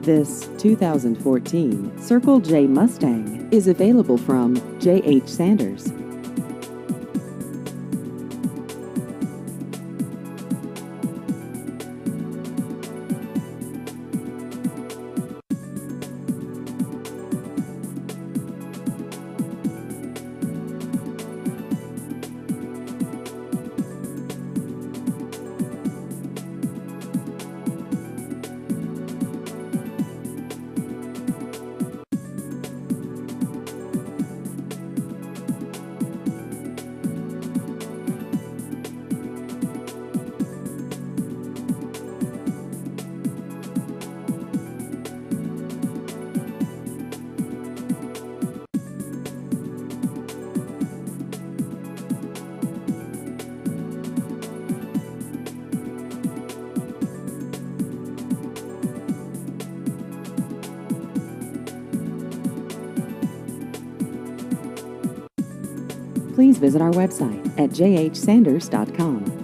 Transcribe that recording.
This 2014 Circle J Mustang is available from J.H. Sanders. Please visit our website at jhsanders.com.